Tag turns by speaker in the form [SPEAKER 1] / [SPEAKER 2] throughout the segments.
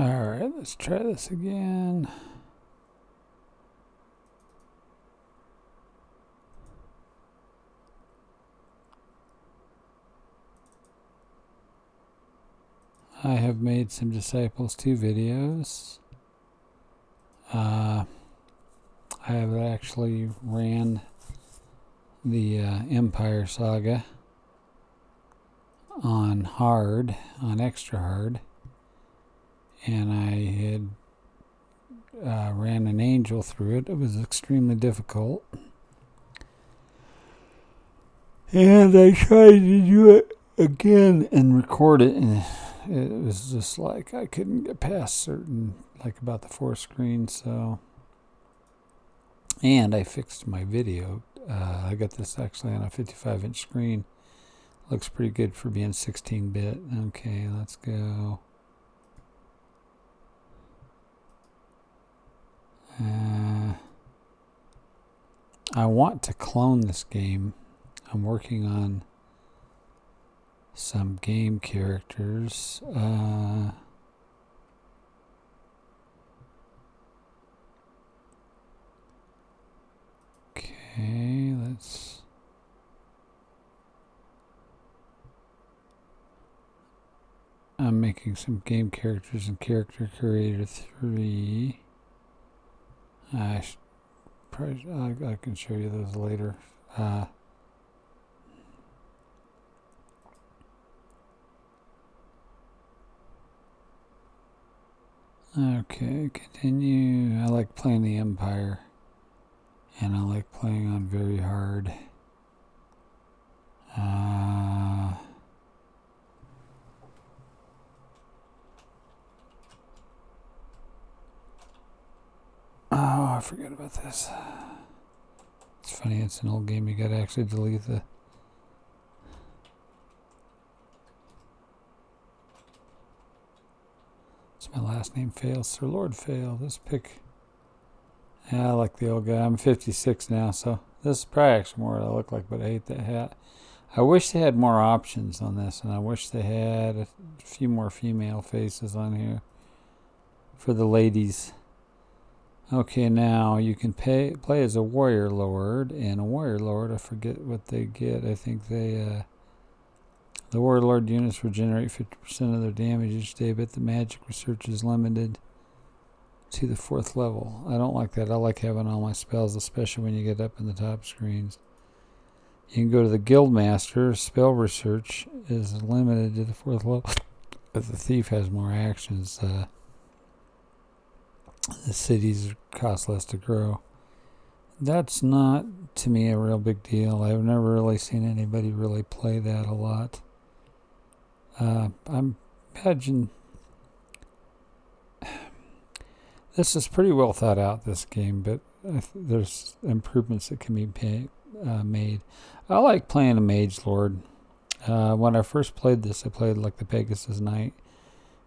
[SPEAKER 1] Alright, let's try this again. I have made some Disciples 2 videos. I have actually ran the Empire Saga on hard, on extra hard, and I had ran an angel through it. It was extremely difficult, and I tried to do it again and record it, and it was just like I couldn't get past certain, like about the 4th screen. So, and I fixed my video. I got this actually on a 55-inch screen. Looks pretty good for being 16-bit. Okay, let's go. I want to clone this game. I'm working on some game characters. Okay, let's... I'm making some game characters in Character Creator 3. I can show you those later. Okay, continue. I like playing the Empire, and I like playing on very hard. Oh, I forgot about this. It's funny, it's an old game. You gotta actually delete the... It's my last name, Fail. Sir Lord Fail. This pick... Yeah, I like the old guy. I'm 56 now, so this is probably actually more what I look like, but I hate that hat. I wish they had more options on this, and I wish they had a few more female faces on here for the ladies. Okay, now you can play as a warrior lord, and a warrior lord, I forget what they get. I think they, the warrior lord units regenerate 50% of their damage each day, but the magic research is limited to the 4th level. I don't like that. I like having all my spells, especially when you get up in the top screens. You can go to the Guildmaster. Spell research is limited to the 4th level, but the thief has more actions. The cities cost less to grow. That's not, to me, a real big deal. I've never really seen anybody really play that a lot. I imagine this is pretty well thought out, this game, but there's improvements that can be made. I like playing a Mage Lord. When I first played this, I played like the Pegasus Knight,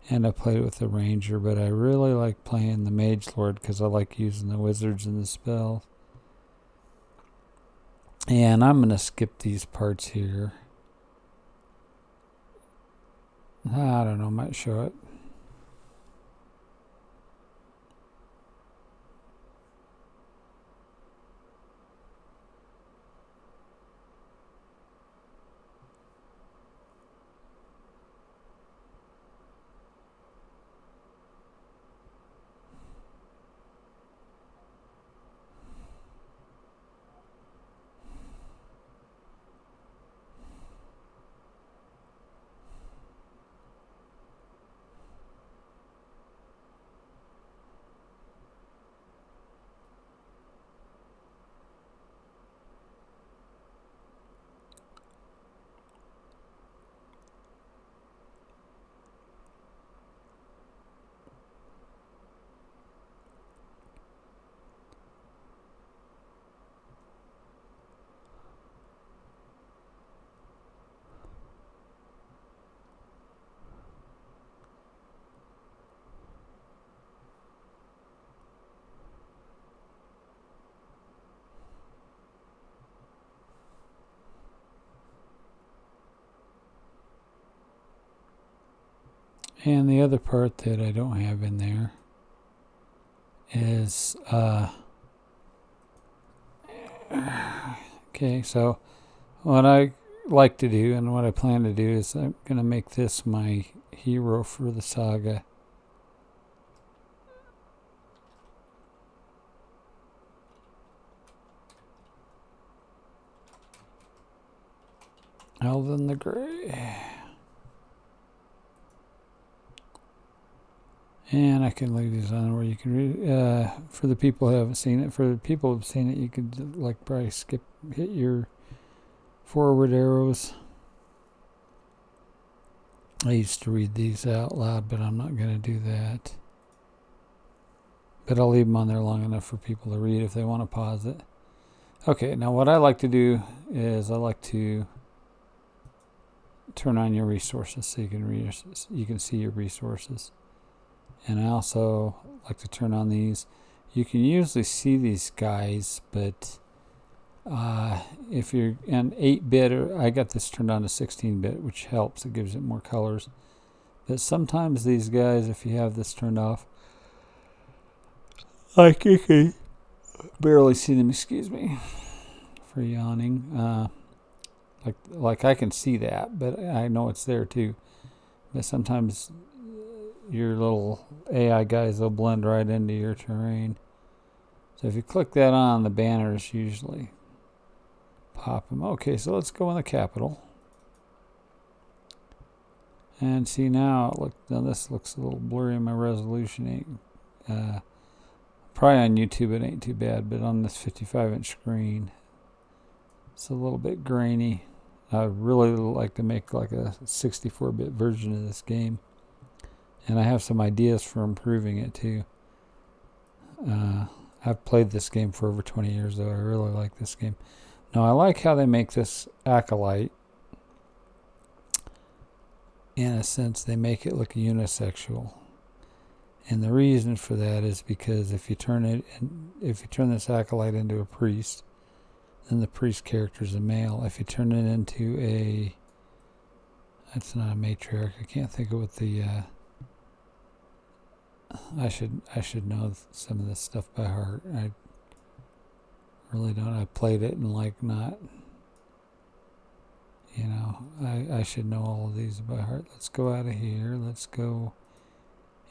[SPEAKER 1] and I played it with the Ranger, but I really like playing the Mage Lord because I like using the wizards and the spells. And I'm going to skip these parts here. I don't know, might show it. And the other part that I don't have in there is, okay, so what I like to do and what I plan to do is I'm going to make this my hero for the saga. Elven the Grey. And I can leave these on where you can read. For the people who haven't seen it, for the people who have seen it, you could like probably hit your forward arrows. I used to read these out loud, but I'm not going to do that. But I'll leave them on there long enough for people to read if they want to pause it. Okay, now what I like to do is I like to turn on your resources so you can see your resources. And I also like to turn on these. You can usually see these guys, but if you're in 8-bit, or I got this turned on to 16-bit, which helps. It gives it more colors. But sometimes these guys, if you have this turned off, I can barely see them. Excuse me for yawning. Like I can see that, but I know it's there too. But sometimes your little AI guys will blend right into your terrain. So if you click that on, the banners usually pop them. Okay, so let's go in the capital. And see now this looks a little blurry in my resolution. Probably on YouTube it ain't too bad, but on this 55-inch screen, it's a little bit grainy. I really like to make like a 64-bit version of this game. And I have some ideas for improving it too. I've played this game for over 20 years, though. I really like this game. Now, I like how they make this acolyte. In a sense, they make it look unisexual. And the reason for that is because if you turn this acolyte into a priest, then the priest character is a male. If you turn it into that's not a matriarch. I can't think of what the I should know some of this stuff by heart. I really don't. I played it and not. I should know all of these by heart. Let's go out of here. Let's go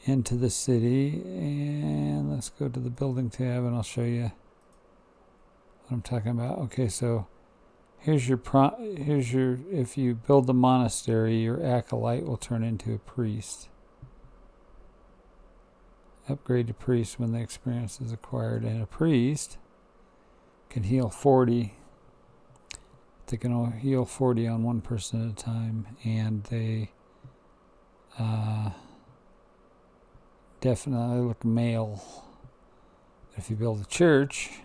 [SPEAKER 1] into the city and let's go to the building tab and I'll show you what I'm talking about. Okay, so here's your if you build the monastery, your acolyte will turn into a priest. Upgrade to priest when the experience is acquired, and a priest can heal 40. They can heal 40 on one person at a time, and they definitely look male. If you build a church,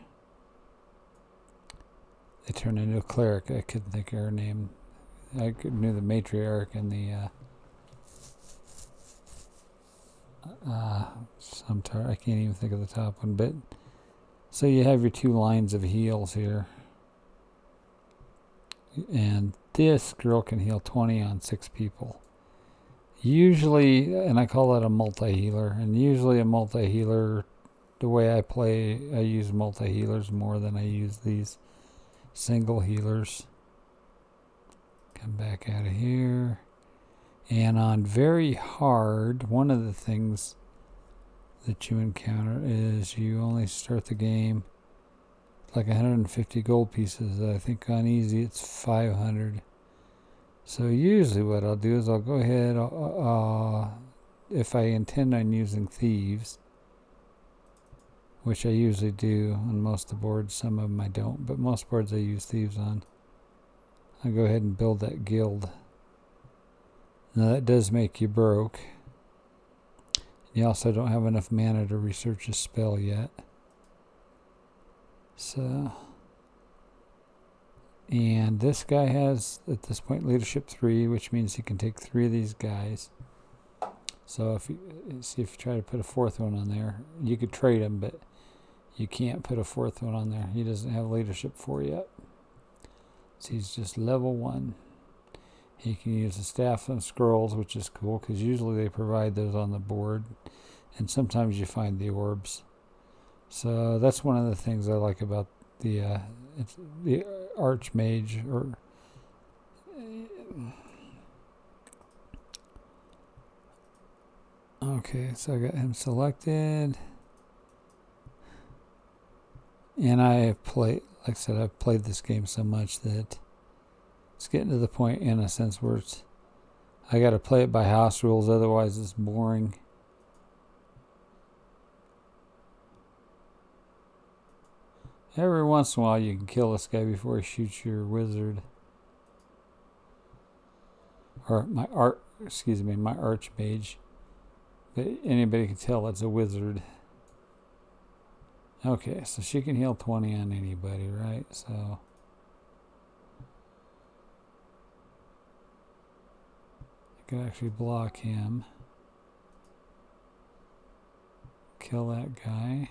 [SPEAKER 1] they turn into a cleric. I couldn't think of her name. I knew the matriarch and the I can't even think of the top one. But so you have your 2 lines of heals here. And this girl can heal 20 on 6 people. Usually, and I call that a multi-healer. And usually a multi-healer, the way I play, I use multi-healers more than I use these single healers. Come back out of here. And on very hard, one of the things that you encounter is you only start the game like 150 gold pieces. I think on easy it's 500. So usually what I'll do is I'll go ahead, if I intend on using thieves, which I usually do on most of the boards. Some of them I don't, but most boards I use thieves on. I'll go ahead and build that guild. Now that does make you broke. You also don't have enough mana to research a spell yet. So, and this guy has, at this point, leadership 3, which means he can take 3 of these guys. So if you try to put a 4th one on there, you could trade him, but you can't put a 4th one on there. He doesn't have leadership 4 yet. So he's just level 1. He can use the staff and scrolls, which is cool because usually they provide those on the board, and sometimes you find the orbs. So that's one of the things I like about the Arcmage. Okay, so I got him selected, and I have played. Like I said, I've played this game so much that it's getting to the point, in a sense, where I got to play it by house rules, otherwise it's boring. Every once in a while you can kill this guy before he shoots your wizard. Or my Archmage. But anybody can tell it's a wizard. Okay, so she can heal 20 on anybody, right? So I could actually block him. Kill that guy.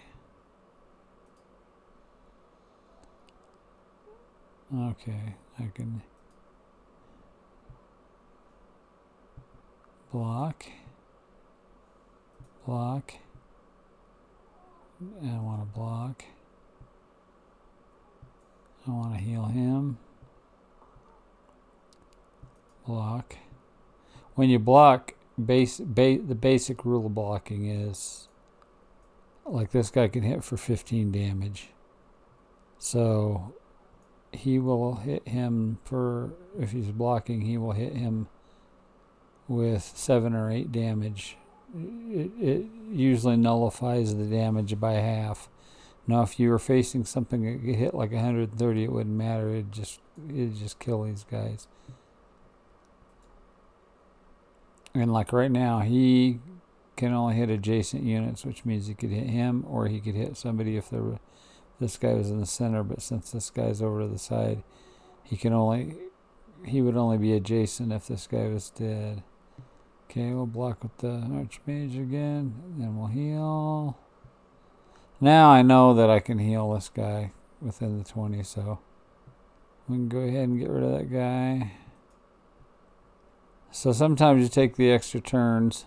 [SPEAKER 1] Okay, I can block. And I want to block. I want to heal him. Block. When you block, the basic rule of blocking is, like, this guy can hit for 15 damage. So he will hit him if he's blocking, he will hit him with 7 or 8 damage. It usually nullifies the damage by half. Now, if you were facing something that could hit like 130, it wouldn't matter. It'd just kill these guys. And like right now, he can only hit adjacent units, which means he could hit him, or he could hit somebody if this guy was in the center. But since this guy's over to the side, he would only be adjacent if this guy was dead. Okay, we'll block with the Archmage again, then we'll heal. Now I know that I can heal this guy within the 20, so we can go ahead and get rid of that guy. So sometimes you take the extra turns,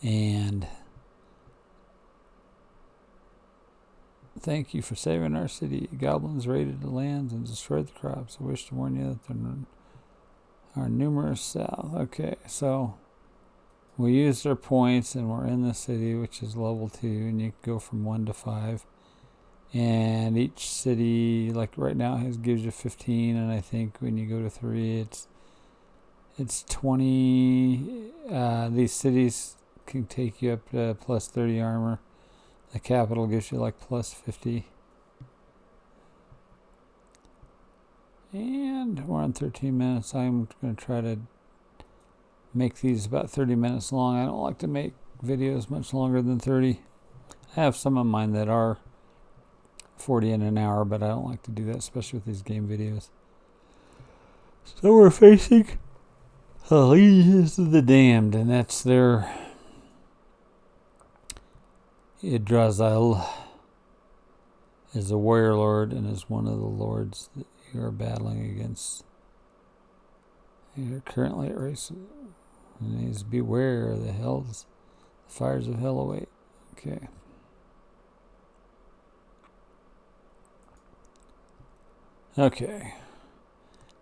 [SPEAKER 1] and thank you for saving our city. Goblins raided the lands and destroyed the crops. I wish to warn you that there are numerous south. Okay, so we used our points and we're in the city, which is level 2, and you can go from 1 to 5. And each city, like right now, gives you 15, and I think when you go to 3, it's 20. These cities can take you up to plus 30 armor. The capital gives you like plus 50. And we're on 13 minutes. I'm going to try to make these about 30 minutes long. I don't like to make videos much longer than 30. I have some of mine that are 40 in an hour, but I don't like to do that, especially with these game videos. So we're facing Legions of the Damned, and that's their Yggdrasil is a warrior lord and is one of the lords that you are battling against. You're currently at race. And needs to beware of the fires of hell await. Okay. Okay.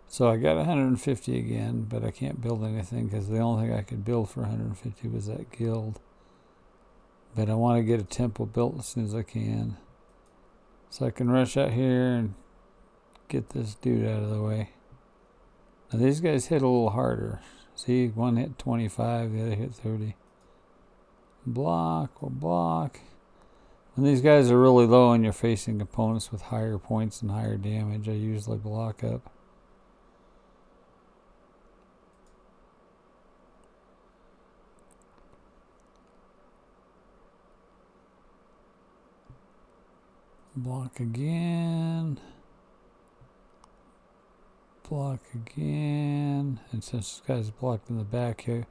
[SPEAKER 1] So I got 150 again, but I can't build anything because the only thing I could build for 150 was that guild. But I want to get a temple built as soon as I can, so I can rush out here and get this dude out of the way. Now these guys hit a little harder. See, one hit 25, the other hit 30. Block or block. When these guys are really low and you're facing opponents with higher points and higher damage, I usually block up. Block again. Block again. And since this guy's blocked in the back here,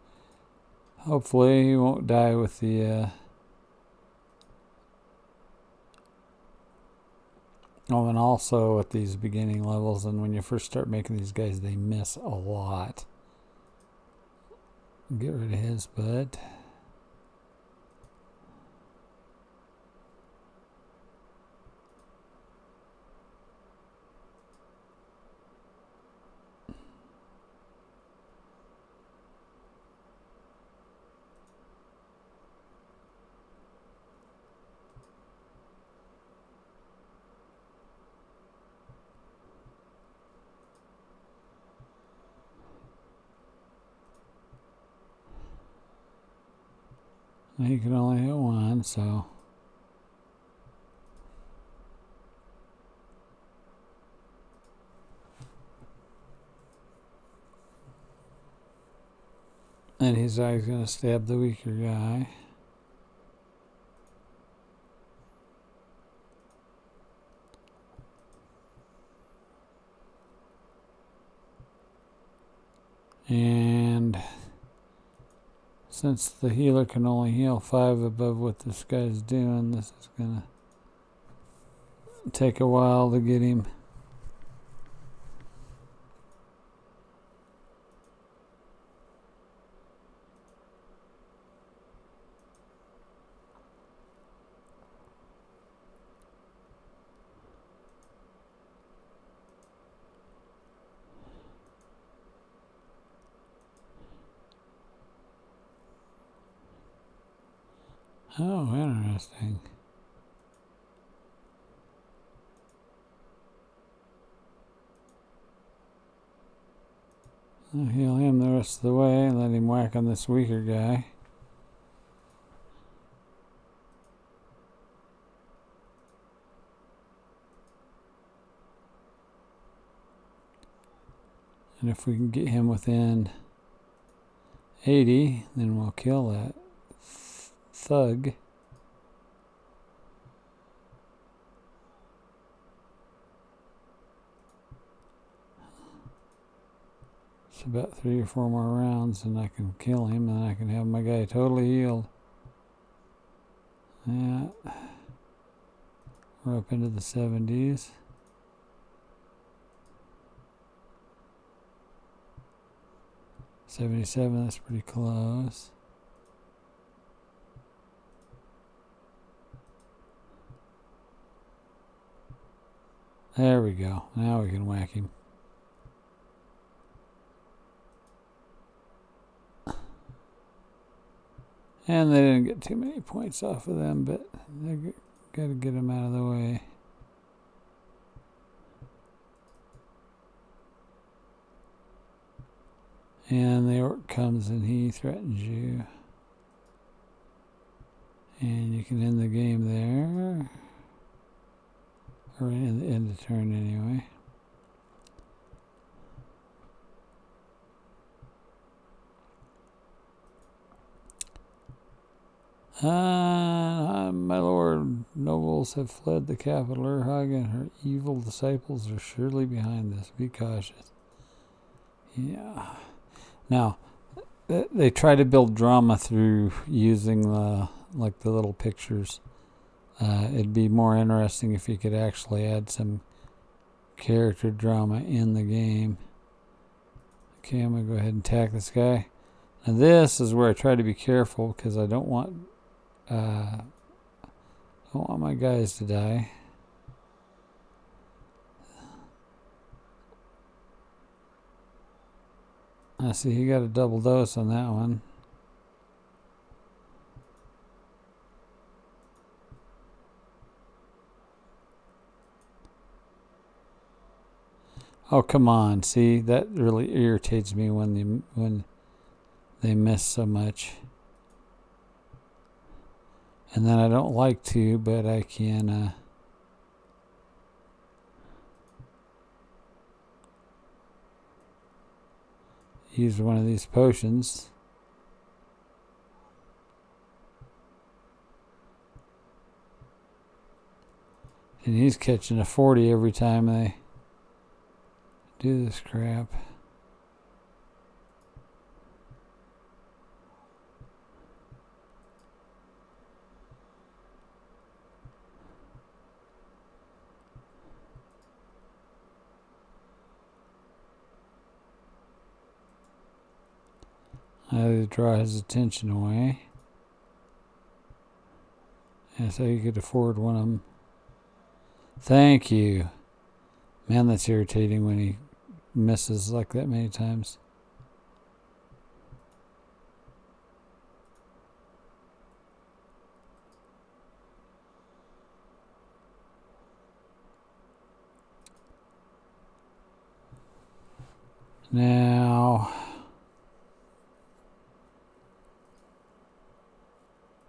[SPEAKER 1] hopefully he won't die with the Oh, and also at these beginning levels, and when you first start making these guys, they miss a lot. Get rid of his bud. He can only hit one, so. And he's always going to stab the weaker guy. And since the healer can only heal 5 above what this guy's doing, this is going to take a while to get him. Oh, interesting. I'll heal him the rest of the way and let him whack on this weaker guy. And if we can get him within 80, then we'll kill that thug. It's about 3 or 4 more rounds and I can kill him and I can have my guy totally healed. Yeah. We're up into the 70s. $77, that's pretty close. There we go. Now we can whack him. And they didn't get too many points off of them, but they got to get them out of the way. And the orc comes and he threatens you. And you can end the game there. Or end the turn anyway. My lord, nobles have fled the capital. Urhag and her evil disciples are surely behind this. Be cautious. Yeah. Now, they try to build drama through using the little pictures. It'd be more interesting if you could actually add some character drama in the game. Okay, I'm going to go ahead and attack this guy. Now this is where I try to be careful because I don't want my guys to die. I see he got a double dose on that one. Oh, come on. See, that really irritates me when they miss so much. And then I don't like to, but I can use one of these potions. And he's catching a 40 every time they do this crap. I had to draw his attention away. And so you could afford one of them. Thank you. Man, that's irritating when he misses like that many times. Now,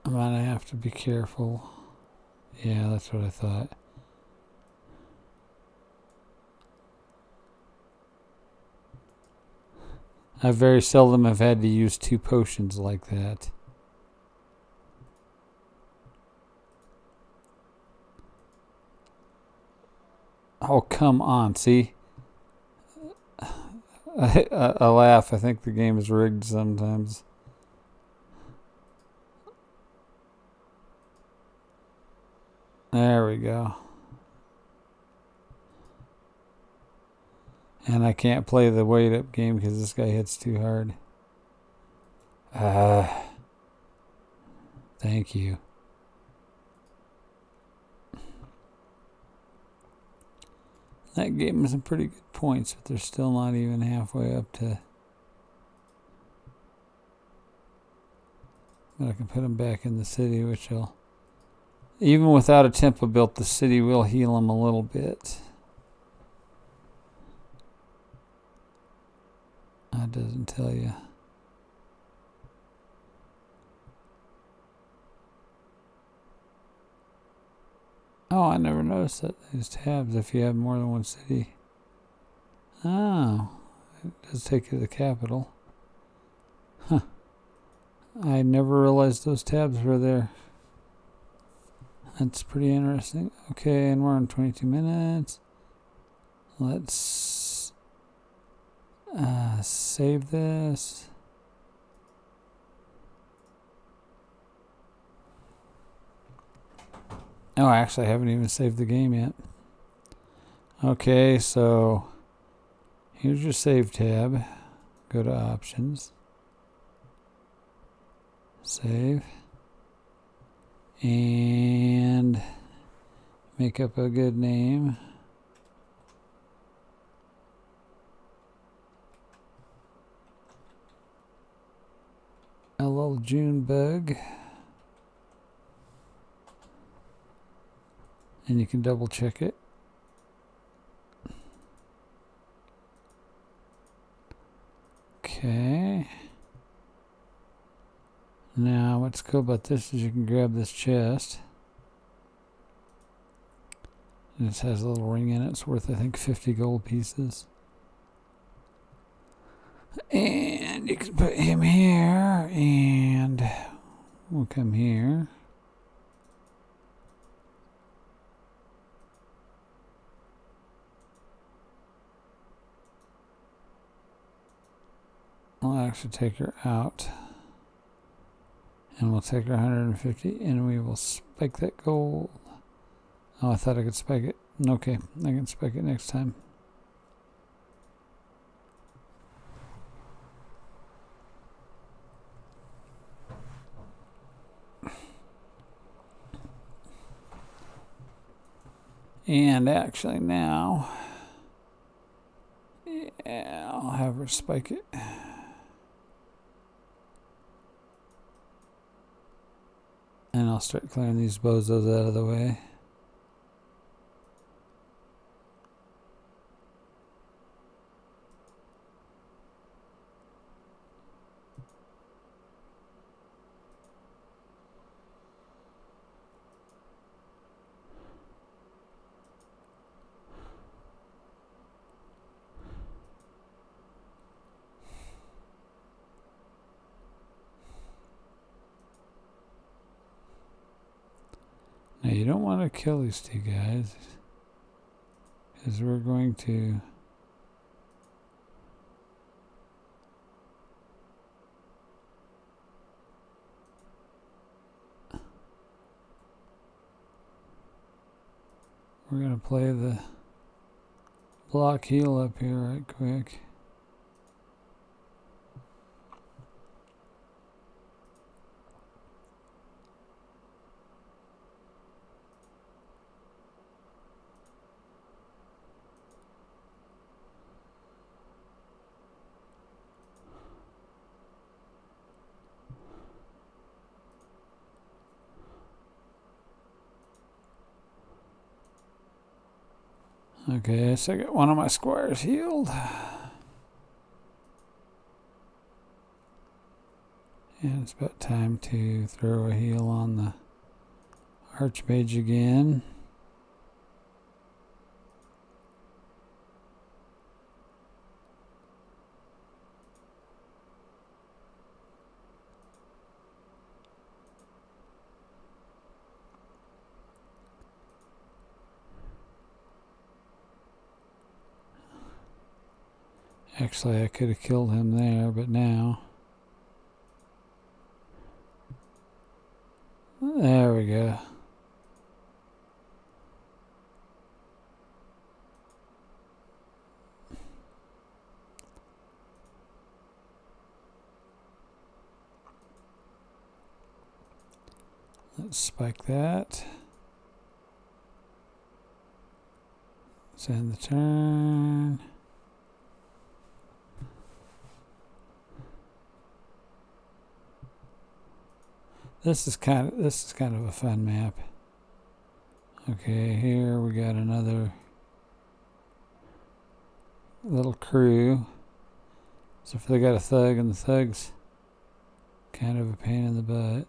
[SPEAKER 1] I'm gonna have to be careful. Yeah, that's what I thought. I very seldom have had to use 2 potions like that. Oh, come on, see? I laugh. I think the game is rigged sometimes. There we go. And I can't play the weight up game because this guy hits too hard. Thank you. That gave me some pretty good points, but they're still not even halfway up to... But I can put them back in the city, which will... Even without a temple built, the city will heal them a little bit. That doesn't tell you. Oh, I never noticed that these tabs if you have more than one city. Oh, it does take you to the capital. Huh. I never realized those tabs were there. That's pretty interesting. Okay, and we're on 22 minutes. Let's save this. Oh, actually, I haven't even saved the game yet. Okay, so here's your save tab. Go to options. Save. And make up a good name. LL Junebug. And you can double check it. Okay. Now, what's cool about this is you can grab this chest. And it has a little ring in it. It's worth, I think, 50 gold pieces. And you can put him here. And we'll come here. I'll actually take her out. And we'll take our 150 and we will spike that gold. Oh, I thought I could spike it. Okay, I can spike it next time. And actually now, yeah, I'll have her spike it. And I'll start clearing these bozos out of the way. Now you don't want to kill these 2 guys, because we're going to play the block heal up here right quick. Okay, so I got one of my squires healed. And it's about time to throw a heal on the Arcmage again. Actually, I could have killed him there, but now... There we go. Let's spike that. Let's end the turn. This is kind of a fun map. Okay, here we got another little crew. So if they got a thug, and the thug's kind of a pain in the butt.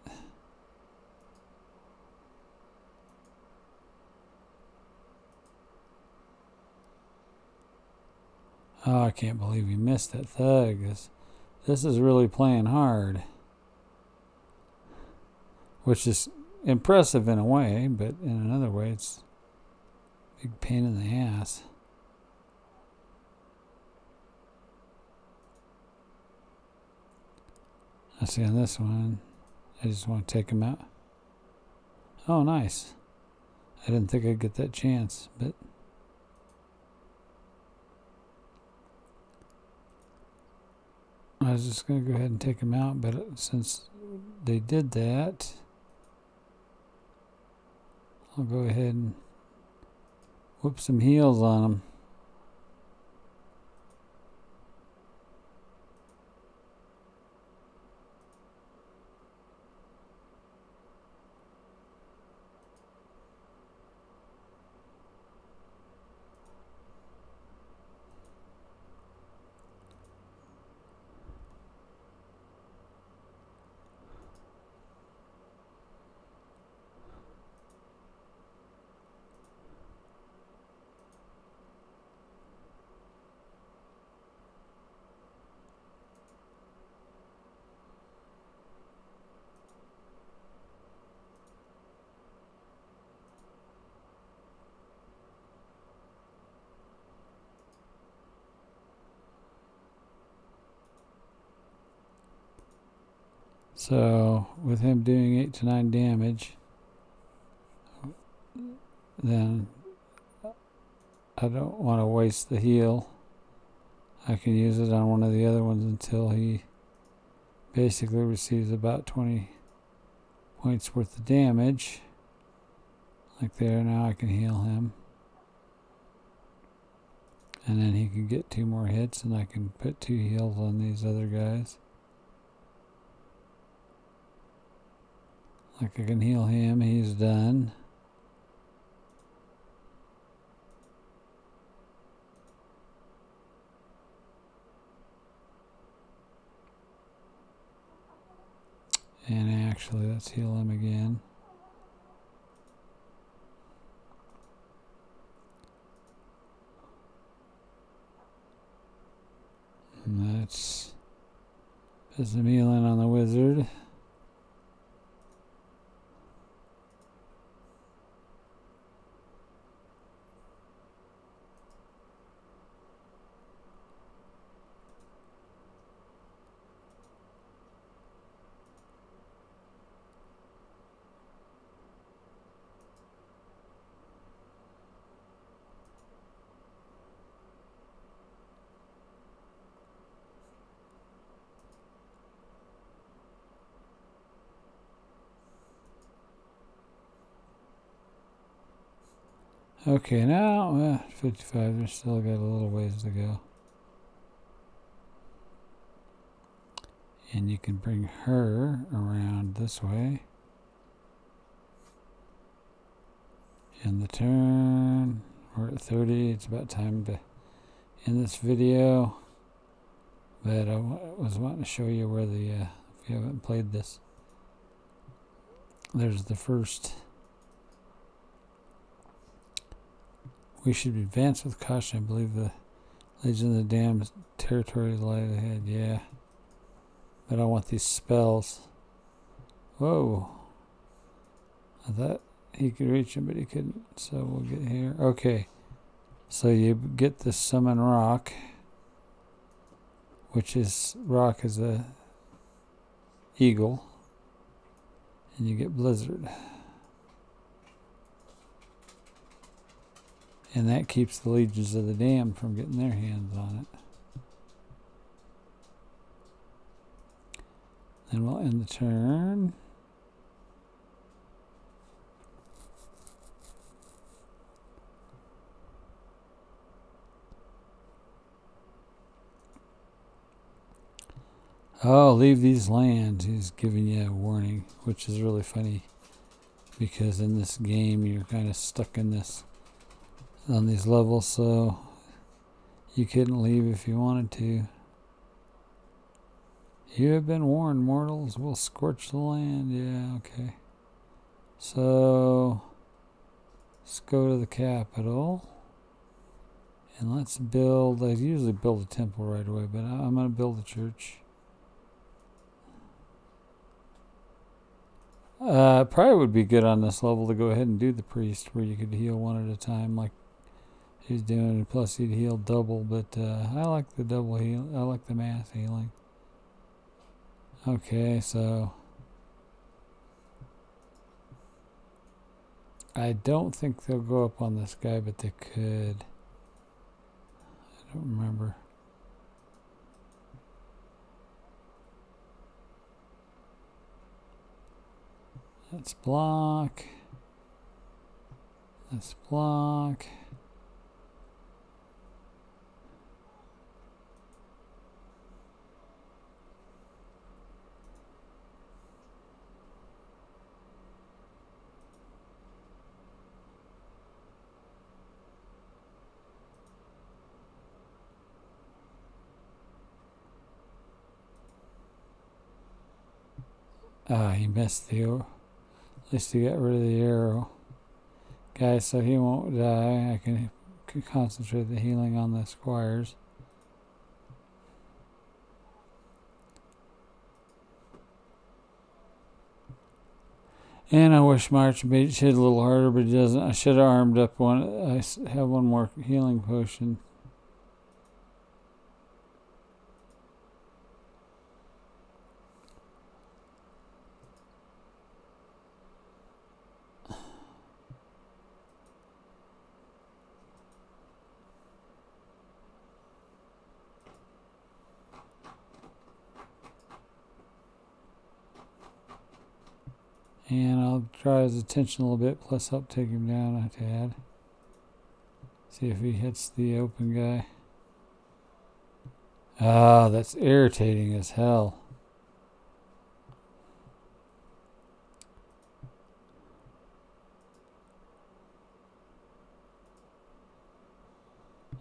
[SPEAKER 1] Oh, I can't believe you missed that thug. This is really playing hard. Which is impressive in a way, but in another way it's a big pain in the ass. I see on this one, I just want to take him out. Oh, nice. I didn't think I'd get that chance, but... I was just going to go ahead and take him out, but since they did that... I'll go ahead and whoop some heals on them. So, with him doing 8 to 9 damage, then I don't want to waste the heal. I can use it on one of the other ones until he basically receives about 20 points worth of damage. Like there, now I can heal him. And then he can get 2 more hits, and I can put 2 heals on these other guys. Like I can heal him, he's done. And actually, let's heal him again. And that's put some healing on the wizard. Okay, now 55, there's still got a little ways to go. And you can bring her around this way. And the turn, We're at 30. It's about time to end this video. But I was wanting to show you where the, if you haven't played this, there's the first. We should advance with caution. I believe the Legion of the Damned territory lies ahead. Yeah. But I want these spells. Whoa. I thought he could reach him, but he couldn't. So we'll get here. Okay. So you get the summon rock, which is rock is a eagle, and you get blizzard. And that keeps the Legions of the Damned from getting their hands on it. Then we'll end the turn. Oh, leave these lands. He's giving you a warning, which is really funny because in this game you're kind of stuck in this on these levels, so you couldn't leave if you wanted to. You have been warned, mortals will scorch the land. Yeah, okay. So let's go to the capital and let's build. I usually build a temple right away, but I'm going to build a church. Probably would be good on this level to go ahead and do the priest, where you could heal one at a time, like he's doing. Plus, he'd heal double, but I like the double heal. I like the mass healing. Okay, so I don't think they'll go up on this guy, but they could. I don't remember. Let's block. Let's block. He missed the arrow. At least he got rid of the arrow. Guys, so he won't die. I can concentrate the healing on the squires. And I wish my Arcmage hit a little harder, but he doesn't. I should have armed up one. I have one more healing potion. And I'll draw his attention a little bit, plus help take him down a tad. See if he hits the open guy. Ah, that's irritating as hell.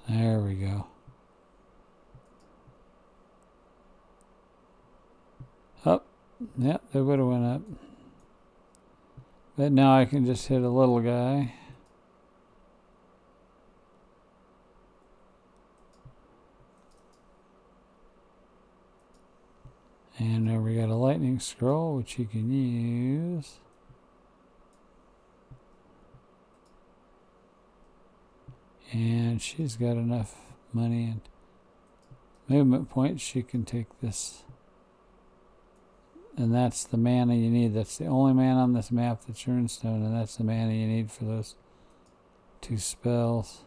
[SPEAKER 1] There we go. Up. Yep, they would have went up. But now I can just hit a little guy. And there we got a lightning scroll, which you can use. And she's got enough money and movement points. She can take this. And that's the mana you need. That's the only mana on this map that's runestone, and that's the mana you need for those two spells.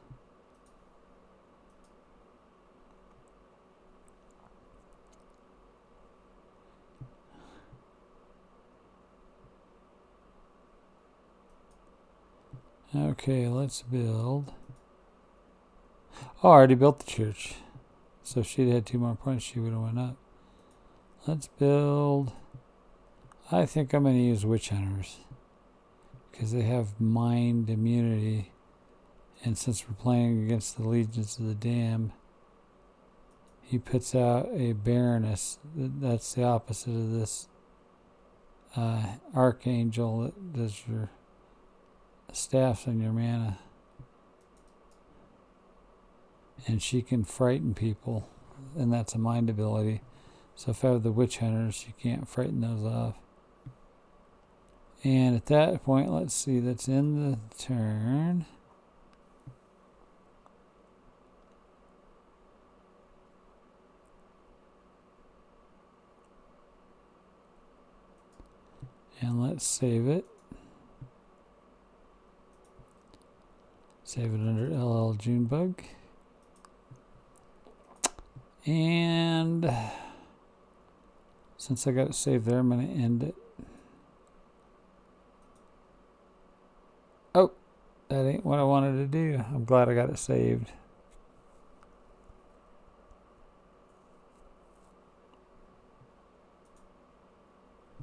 [SPEAKER 1] Okay, let's build. Oh, I already built the church. So if she'd had 2 more points, she would have went up. Let's build. I think I'm going to use witch hunters because they have mind immunity And since we're playing against the Legions of the Damned, he puts out a Baroness. That's the opposite of this Archangel that does your staffs and your mana. And she can frighten people, and that's a mind ability. So if I have the Witch Hunters, you can't frighten those off. And at that point, let's see, that's in the turn. And let's save it. Save it under LL Junebug. And since I got it saved there, I'm going to end it. Oh, that ain't what I wanted to do. I'm glad I got it saved.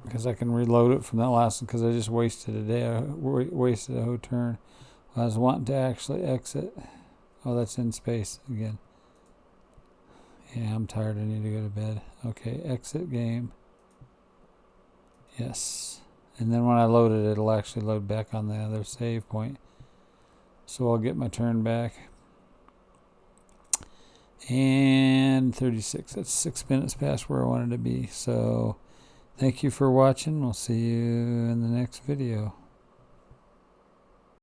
[SPEAKER 1] Because I can reload it from that last one, because I just wasted a day. I wasted a whole turn. I was wanting to actually exit. Oh, that's in space again. Yeah, I'm tired. I need to go to bed. Okay, exit game. Yes. And then when I load it, it'll actually load back on the other save point. So I'll get my turn back. And 36. That's 6 minutes past where I wanted to be. So thank you for watching. We'll see you in the next video.